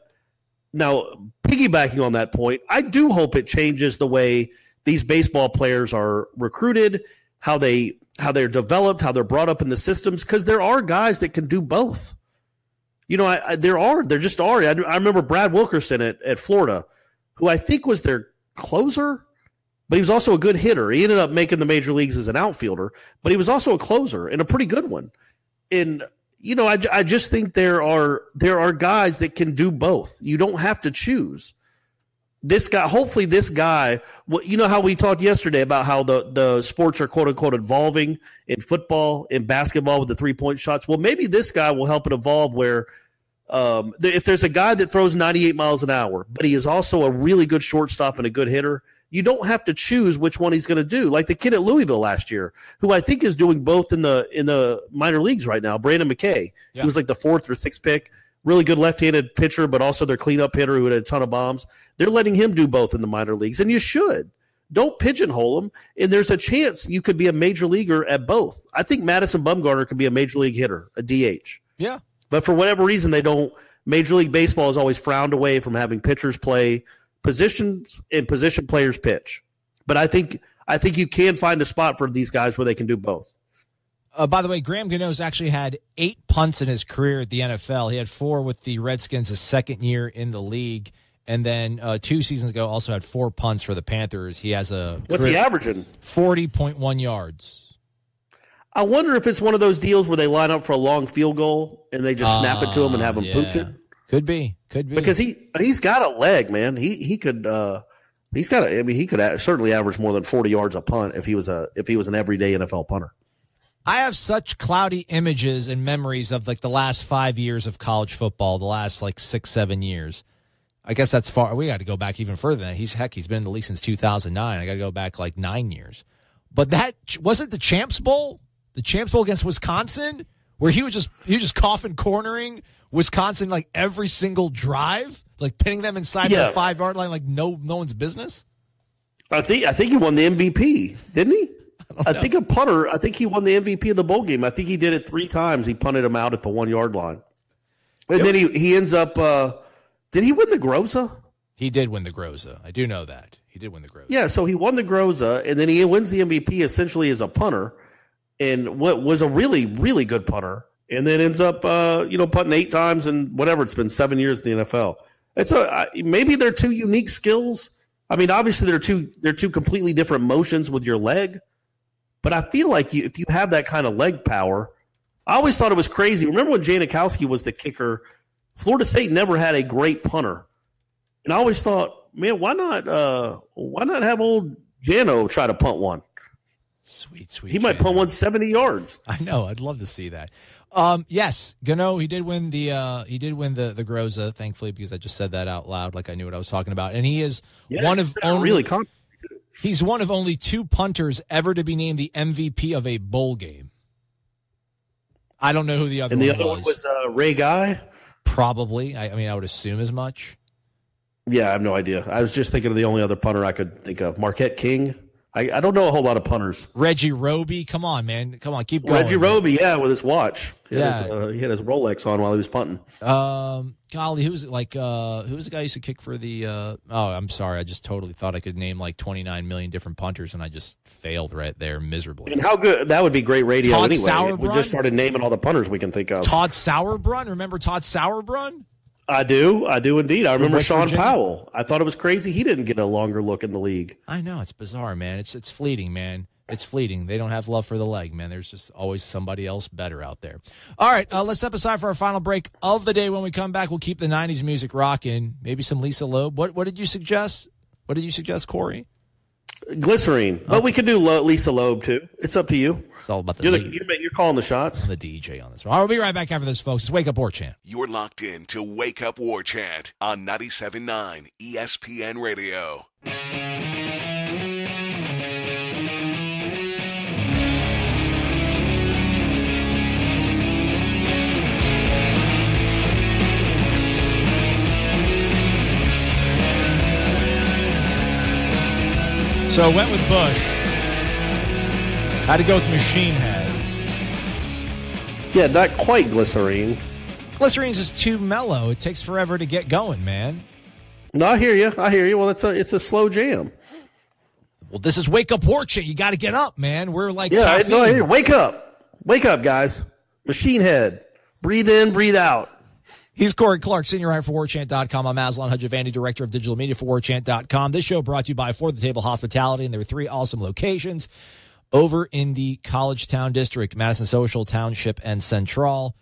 now, piggybacking on that point, I do hope it changes the way these baseball players are recruited, how they're developed, how they're brought up in the systems, because there are guys that can do both. There just are. I remember Brad Wilkerson at Florida, who I think was their closer, but he was also a good hitter. He ended up making the major leagues as an outfielder, but he was also a closer and a pretty good one. And I just think there are guys that can do both. You don't have to choose. This guy, hopefully this guy, how we talked yesterday about how the sports are quote unquote evolving in football, in basketball with the 3-point shots. Well, maybe this guy will help it evolve where if there's a guy that throws 98 miles an hour, but he is also a really good shortstop and a good hitter, you don't have to choose which one he's going to do. Like the kid at Louisville last year, who I think is doing both in the minor leagues right now, Brandon McKay. Yeah. He was like the 4th or 6th pick. Really good left-handed pitcher, but also their cleanup hitter who had a ton of bombs. They're letting him do both in the minor leagues, and you should. Don't pigeonhole him, and there's a chance you could be a major leaguer at both. I think Madison Bumgarner could be a major league hitter, a DH. Yeah. But for whatever reason, they don't. Major League Baseball has always frowned away from having pitchers play positions and position players pitch. But I think you can find a spot for these guys where they can do both. By the way, Graham Gano's actually had 8 punts in his career at the NFL. He had 4 with the Redskins his second year in the league. And then 2 seasons ago also had 4 punts for the Panthers. He has what's he averaging? 40.1 yards. I wonder if it's one of those deals where they line up for a long field goal and they just snap it to him and have him pooch it. Could be. Because he's got a leg, man. He could certainly average more than 40 yards a punt if he was an everyday NFL punter. I have such cloudy images and memories of the last 5 years of college football, the last 6-7 years. I guess that's far. We got to go back even further than that. He's been in the league since 2009. I got to go back 9 years. But that wasn't the Champs Bowl, against Wisconsin, where he was just coffin cornering Wisconsin every single drive, pinning them inside the 5-yard line no one's business. I think he won the MVP, didn't he? I think he won the MVP of the bowl game. I think he did it 3 times. He punted him out at the 1-yard line. And then he ends up did he win the Groza? He did win the Groza. I do know that. He did win the Groza. Yeah, so he won the Groza, and then he wins the MVP essentially as a punter, and what was a really, really good punter, and then ends up punting 8 times in whatever it's been 7 years in the NFL. Maybe they're 2 unique skills. I mean, obviously they're two completely different motions with your leg. But I feel like if you have that kind of leg power, I always thought it was crazy. Remember when Janikowski was the kicker? Florida State never had a great punter. And I always thought, man, why not have old Jano try to punt one? Sweet. He might punt one 70 yards. I know. I'd love to see that. Yes, Gano, he did win the Groza, thankfully, because I just said that out loud like I knew what I was talking about. And he is he's one of only 2 punters ever to be named the MVP of a bowl game. I don't know who the other one was. And the other one was Ray Guy? Probably. I mean, I would assume as much. Yeah, I have no idea. I was just thinking of the only other punter I could think of. Marquette King. I don't know a whole lot of punters. Reggie Roby. Come on, man. Come on, keep going. Reggie Roby, yeah, with his watch. He had his Rolex on while he was punting. Golly, who was the guy who used to kick for the I'm sorry. I just totally thought I could name like 29 million different punters, and I just failed right there miserably. And how good that would be great radio Todd anyway. Sauerbrunn? We just started naming all the punters we can think of. Todd Sauerbrunn? Remember Todd Sauerbrunn? I do indeed. I remember Sean Powell. I thought it was crazy he didn't get a longer look in the league. I know, it's bizarre, man. It's fleeting, man. It's fleeting. They don't have love for the leg, man. There's just always somebody else better out there. All right, let's step aside for our final break of the day. When we come back, we'll keep the 90s music rocking. Maybe some Lisa Loeb. What did you suggest? What did you suggest, Corey? Glycerine. But we could do Lisa Loeb, too. It's up to you. It's all about you're calling the shots. I'm the DJ on this one. All right, we'll be right back after this, folks. It's Wake Up War Chant. You're locked in to Wake Up War Chant on 97.9 ESPN Radio. So went with Bush. Had to go with Machine Head. Yeah, not quite Glycerine. Glycerine's just too mellow. It takes forever to get going, man. No, I hear you. Well, it's a slow jam. Well, this is Wake Up War Chant. You got to get up, man. We're like caffeine. I hear you. Wake up, guys. Machine Head. Breathe in, breathe out. He's Corey Clark, senior writer for WarChant.com. I'm Aslan Hajavandi, director of digital media for WarChant.com. This show brought to you by For the Table Hospitality, and there are 3 awesome locations over in the College Town District, Madison Social, Township, and Central.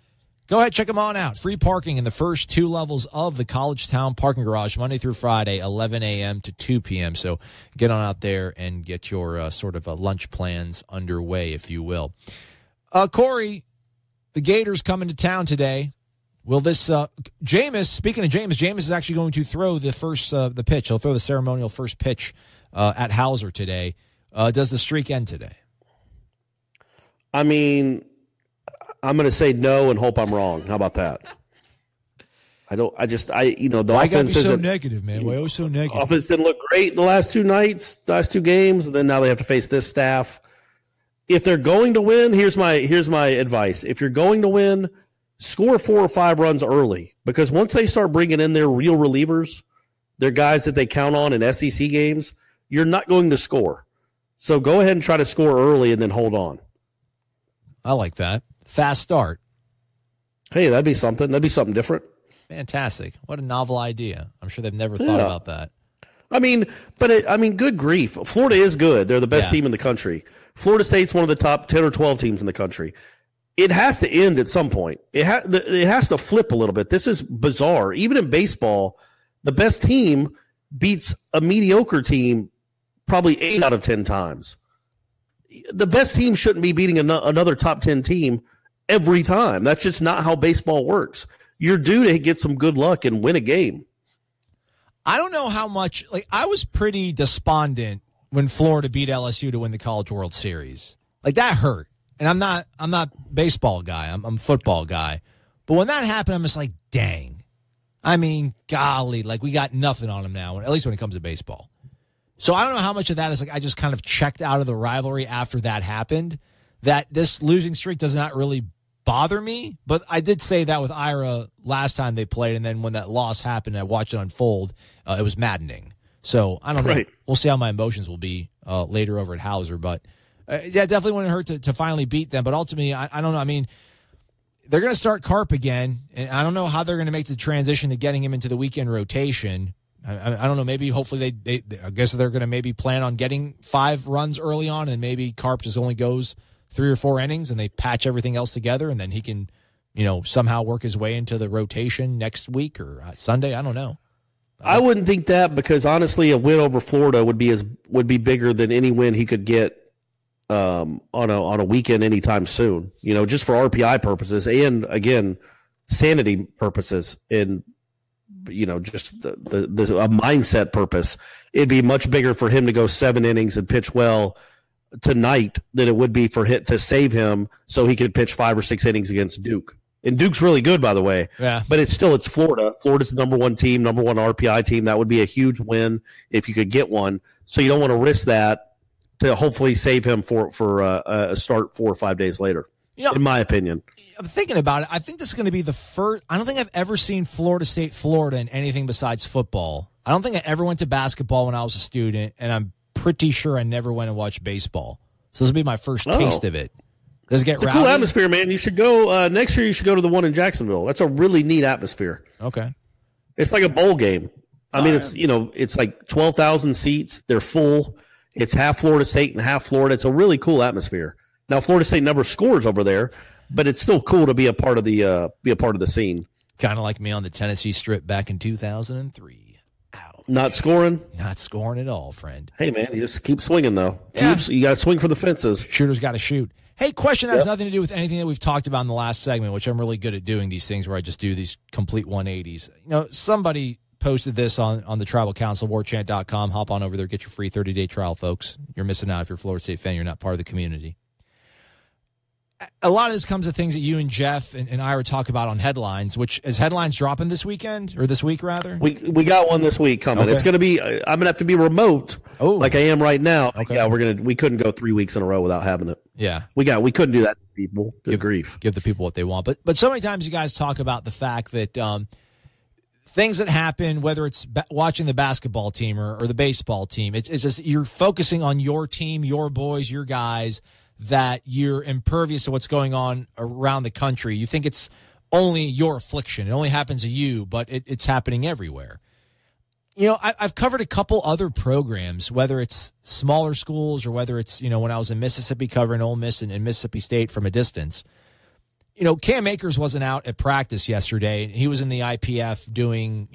Go ahead, check them on out. Free parking in the first 2 levels of the College Town parking garage, Monday through Friday, 11 a.m. to 2 p.m. So get on out there and get your sort of lunch plans underway, if you will. Corey, the Gators coming to town today. Will this Jameis? Speaking of Jameis is actually going to throw the pitch. He'll throw the ceremonial first pitch at Hauser today. Does the streak end today? I mean, I'm going to say no and hope I'm wrong. How about that? The Why offense isn't so negative, man. Why so negative? Offense didn't look great the last 2 nights, last 2 games, and then now they have to face this staff. If they're going to win, here's my advice. If you're going to win, score 4 or 5 runs early, because once they start bringing in their real relievers, their guys that they count on in SEC games, you're not going to score. So go ahead and try to score early and then hold on. I like that. Fast start. Hey, that'd be something. That'd be something different. Fantastic. What a novel idea. I'm sure they've never thought about that. I mean, good grief. Florida is good. They're the best team in the country. Florida State's one of the top 10 or 12 teams in the country. It has to end at some point. It has to flip a little bit. This is bizarre. Even in baseball, the best team beats a mediocre team probably 8 out of 10 times. The best team shouldn't be beating another top 10 team every time. That's just not how baseball works. You're due to get some good luck and win a game. I don't know how much. I was pretty despondent when Florida beat LSU to win the College World Series. That hurt. And I'm not baseball guy. I'm football guy. But when that happened, I'm just like, dang. I mean, golly, we got nothing on them now, at least when it comes to baseball. So I don't know how much of that is I just kind of checked out of the rivalry after that happened, that this losing streak does not really bother me. But I did say that with Ira last time they played, and then when that loss happened, I watched it unfold. It was maddening. So I don't know. Right. We'll see how my emotions will be later over at Hauser, but definitely wouldn't hurt to finally beat them. But ultimately, I don't know. I mean, they're going to start Carp again, and I don't know how they're going to make the transition to getting him into the weekend rotation. I don't know. Maybe, hopefully, they I guess they're going to maybe plan on getting 5 runs early on, and maybe Carp just only goes 3 or 4 innings, and they patch everything else together, and then he can, somehow work his way into the rotation next week or Sunday. I don't know. I wouldn't think that, because honestly, a win over Florida would be bigger than any win he could get on a weekend anytime soon. Just for RPI purposes and again sanity purposes, and just the a mindset purpose. It'd be much bigger for him to go 7 innings and pitch well tonight than it would be for hit to save him so he could pitch 5 or 6 innings against Duke. And Duke's really good, by the way. Yeah. But it's Florida. Florida's the number 1 team, number 1 RPI team. That would be a huge win if you could get one. So you don't want to risk that to hopefully save him for a start 4 or 5 days later, in my opinion. I'm thinking about it. I think this is going to be the first. I don't think I've ever seen Florida State, Florida in anything besides football. I don't think I ever went to basketball when I was a student, and I'm pretty sure I never went and watched baseball. So this will be my first taste of it. Does it get it's rowdy? A cool atmosphere, man. You should go next year. You should go to the one in Jacksonville. That's a really neat atmosphere. Okay, it's like a bowl game. I mean, it's like 12,000 seats. They're full. It's half Florida State and half Florida. It's a really cool atmosphere. Now, Florida State never scores over there, but it's still cool to be a part of the scene. Kind of like me on the Tennessee Strip back in 2003. Ouch. Not scoring at all, friend. Hey, man, you just keep swinging though. Yeah. You got to swing for the fences. Shooter's got to shoot. Hey, question that has nothing to do with anything that we've talked about in the last segment, which I'm really good at doing these things where I just do these complete 180s. Somebody posted this on the Tribal Council, warchant.com. Hop on over there, get your free 30-day trial, folks. You're missing out if you're a Florida State fan. You're not part of the community. A lot of this comes to things that you and Jeff and Ira talk about on headlines, which is headlines dropping this weekend, or this week, rather? We got one this week coming. Okay. It's going to be, I'm going to have to be remote like I am right now. Okay. Yeah, we couldn't go 3 weeks in a row without having it. Yeah. We couldn't do that to people. Good grief. Give the people what they want. But so many times you guys talk about the fact that things that happen, whether it's watching the basketball team or the baseball team, it's just you're focusing on your team, your boys, your guys, that you're impervious to what's going on around the country. You think it's only your affliction. It only happens to you, but it's happening everywhere. I've covered a couple other programs, whether it's smaller schools or whether it's, when I was in Mississippi covering Ole Miss and Mississippi State from a distance. Cam Akers wasn't out at practice yesterday. He was in the IPF doing,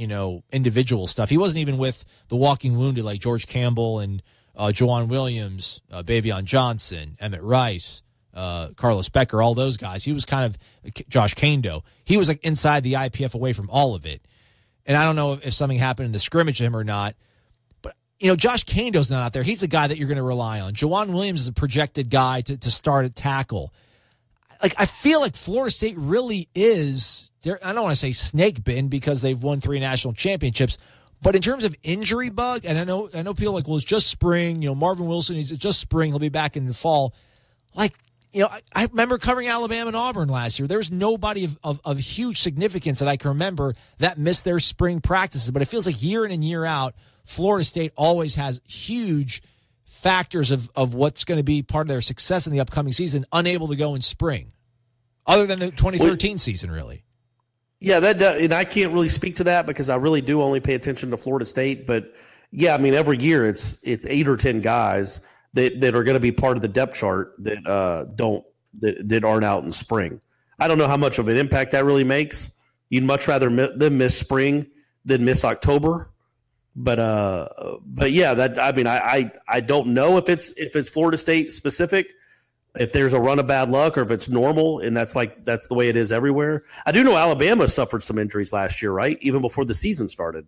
individual stuff. He wasn't even with the walking wounded like George Campbell and Juwan Williams, Bavion Johnson, Emmett Rice, Carlos Becker, all those guys. He was kind of Josh Kando. He was like inside the IPF away from all of it. And I don't know if something happened in the scrimmage to him or not. But, Josh Kando's not out there. He's the guy that you're going to rely on. Juwan Williams is a projected guy to start at tackle. I feel like Florida State really is, I don't want to say snake bitten because they've won 3 national championships, but in terms of injury bug, and I know people are like, well, it's just spring. Marvin Wilson, it's just spring. He'll be back in the fall. I remember covering Alabama and Auburn last year. There was nobody of huge significance that I can remember that missed their spring practices. But it feels like year in and year out, Florida State always has huge factors of what's going to be part of their success in the upcoming season, unable to go in spring, other than the 2013 season, really. Yeah, and I can't really speak to that because I really do only pay attention to Florida State. But yeah, I mean, every year it's 8 or 10 guys that are going to be part of the depth chart that aren't out in spring. I don't know how much of an impact that really makes. You'd much rather them miss spring than miss October. But yeah, I don't know if it's Florida State specific, if there's a run of bad luck, or if it's normal and that's the way it is everywhere. I do know Alabama suffered some injuries last year, right? Even before the season started.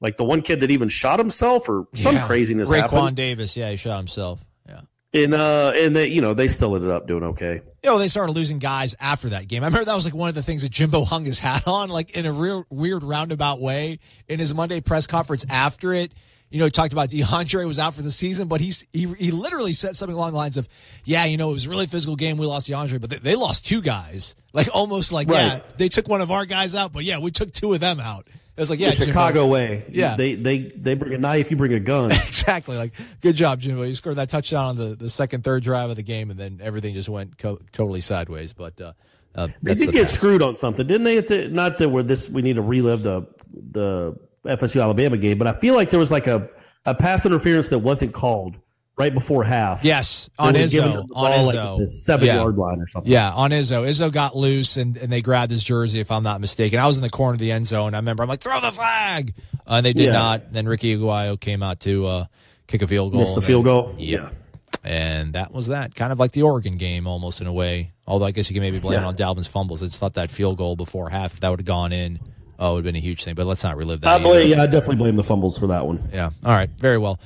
Like the one kid that even shot himself or some craziness happened. Raekwon Davis, he shot himself. Yeah. And they still ended up doing okay. They started losing guys after that game. I remember that was like one of the things that Jimbo hung his hat on, like in a real weird roundabout way in his Monday press conference after it. He talked about DeAndre was out for the season, but he literally said something along the lines of, it was a really physical game. We lost DeAndre, but they lost 2 guys. Like almost like, right. They took one of our guys out, but we took 2 of them out. It was like, the Chicago Jimbo. way. Yeah. They bring a knife, you bring a gun. Exactly. Like, good job, Jimbo. You scored that touchdown on the second, third drive of the game, and then everything just went totally sideways. But they did get screwed on something, didn't they? Not that we need to relive the FSU Alabama game, but I feel like there was like a pass interference that wasn't called right before half. Yes, on Izzo. On Izzo. Like the 7-yard line or something. Yeah, on Izzo. Izzo got loose, and they grabbed his jersey, if I'm not mistaken. I was in the corner of the end zone. I remember I'm like, throw the flag! And they did not. Then Ricky Aguayo came out to kick a field goal. Missed the field goal? Yeah. And that was that. Kind of like the Oregon game almost in a way. Although I guess you can maybe blame it on Dalvin's fumbles. I just thought that field goal before half, if that would have gone in, it would have been a huge thing. But let's not relive that. I definitely blame the fumbles for that one. Yeah. All right. Very well.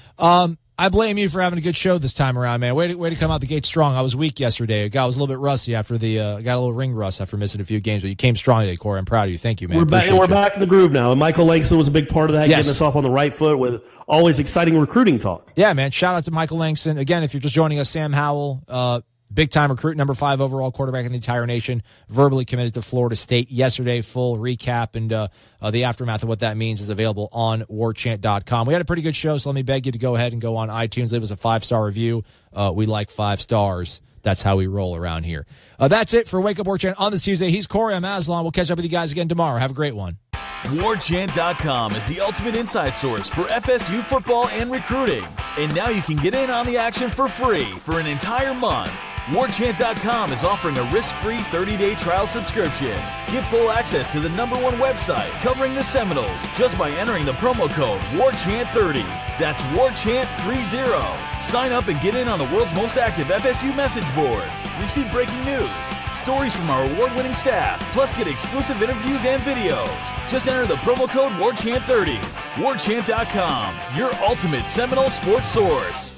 I blame you for having a good show this time around, man. Way to come out the gate strong. I was weak yesterday. I was a little bit rusty after got a little ring rust after missing a few games, but you came strong today, Corey. I'm proud of you. Thank you, man. We're back in the groove now. And Michael Langston was a big part of that, getting us off on the right foot with always exciting recruiting talk. Yeah, man. Shout out to Michael Langston. Again, if you're just joining us, Sam Howell, big-time recruit, number 5 overall quarterback in the entire nation, verbally committed to Florida State yesterday. Full recap and the aftermath of what that means is available on warchant.com. We had a pretty good show, so let me beg you to go ahead and go on iTunes. Leave us a 5-star review. We like 5 stars. That's how we roll around here. That's it for Wake Up War Chant on this Tuesday. He's Corey. I'm Aslan. We'll catch up with you guys again tomorrow. Have a great one. WarChant.com is the ultimate inside source for FSU football and recruiting. And now you can get in on the action for free for an entire month. WarChant.com is offering a risk-free 30-day trial subscription. Get full access to the #1 website covering the Seminoles just by entering the promo code WarChant30. That's WarChant30. Sign up and get in on the world's most active FSU message boards. Receive breaking news, stories from our award-winning staff, plus get exclusive interviews and videos. Just enter the promo code WarChant30. WarChant.com, your ultimate Seminole sports source.